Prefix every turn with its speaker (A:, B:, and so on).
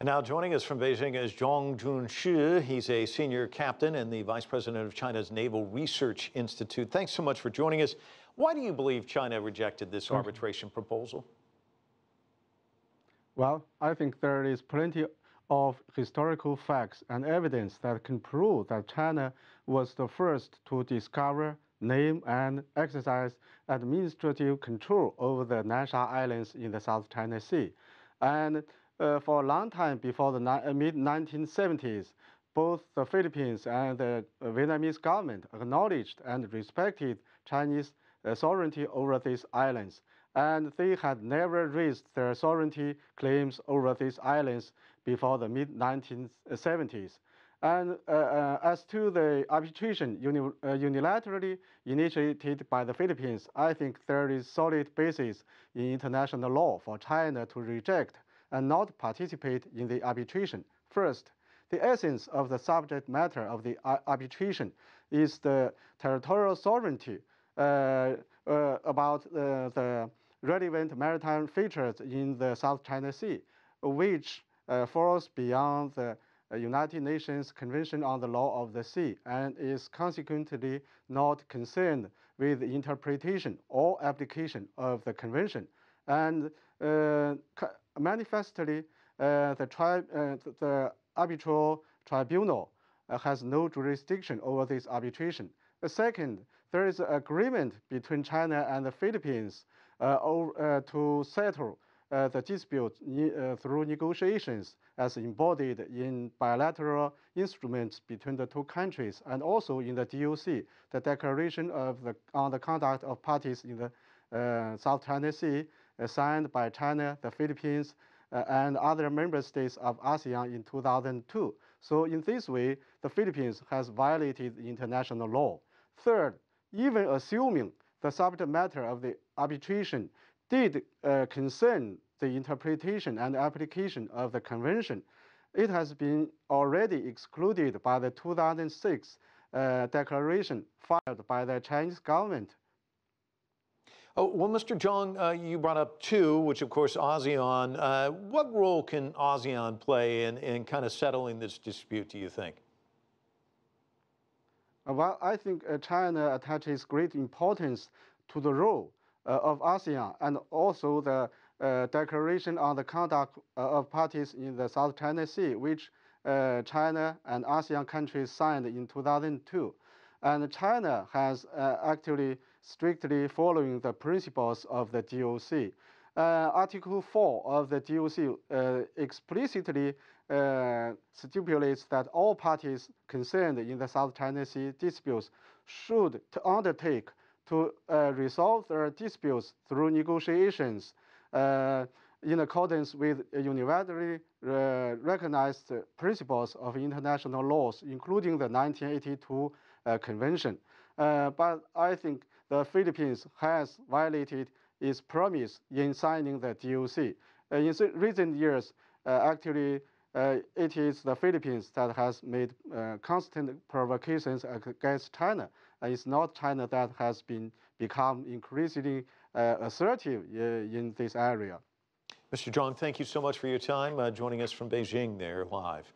A: And now joining us from Beijing is Zhang Junshe. He's a senior captain and the vice president of China's Naval Research Institute. Thanks so much for joining us. Why do you believe China rejected this arbitration proposal?
B: Well, I think there is plenty of historical facts and evidence that can prove that China was the first to discover, name, and exercise administrative control over the Nansha Islands in the South China Sea. And for a long time before the mid-1970s, both the Philippines and the Vietnamese government acknowledged and respected Chinese sovereignty over these islands. And they had never raised their sovereignty claims over these islands before the mid-1970s. And as to the arbitration unilaterally initiated by the Philippines, I think there is solid basis in international law for China to reject and not participate in the arbitration. First, the essence of the subject matter of the arbitration is the territorial sovereignty about the relevant maritime features in the South China Sea, which falls beyond the United Nations Convention on the Law of the Sea and is consequently not concerned with the interpretation or application of the convention. And manifestly, the arbitral tribunal has no jurisdiction over this arbitration. Second, there is an agreement between China and the Philippines to settle the dispute through negotiations as embodied in bilateral instruments between the two countries and also in the DOC, the Declaration on the Conduct of Parties in the South China Sea, signed by China, the Philippines, and other member states of ASEAN in 2002. So in this way, the Philippines has violated international law. Third, even assuming the subject matter of the arbitration did concern the interpretation and application of the convention, it has been already excluded by the 2006 declaration filed by the Chinese government.
A: Oh, well, Mr. Zhang, you brought up two, which of course ASEAN. What role can ASEAN play in kind of settling this dispute, do you think?
B: Well, I think China attaches great importance to the role of ASEAN and also the Declaration on the Conduct of Parties in the South China Sea, which China and ASEAN countries signed in 2002. And China has actually strictly following the principles of the DOC. Article 4 of the DOC explicitly stipulates that all parties concerned in the South China Sea disputes should undertake to resolve their disputes through negotiations in accordance with universally recognized principles of international laws, including the 1982 Convention. But I think the Philippines has violated its promise in signing the DOC. In recent years, actually, it is the Philippines that has made constant provocations against China. It's not China that has become increasingly assertive in this area.
A: Mr. Zhang, thank you so much for your time joining us from Beijing there live.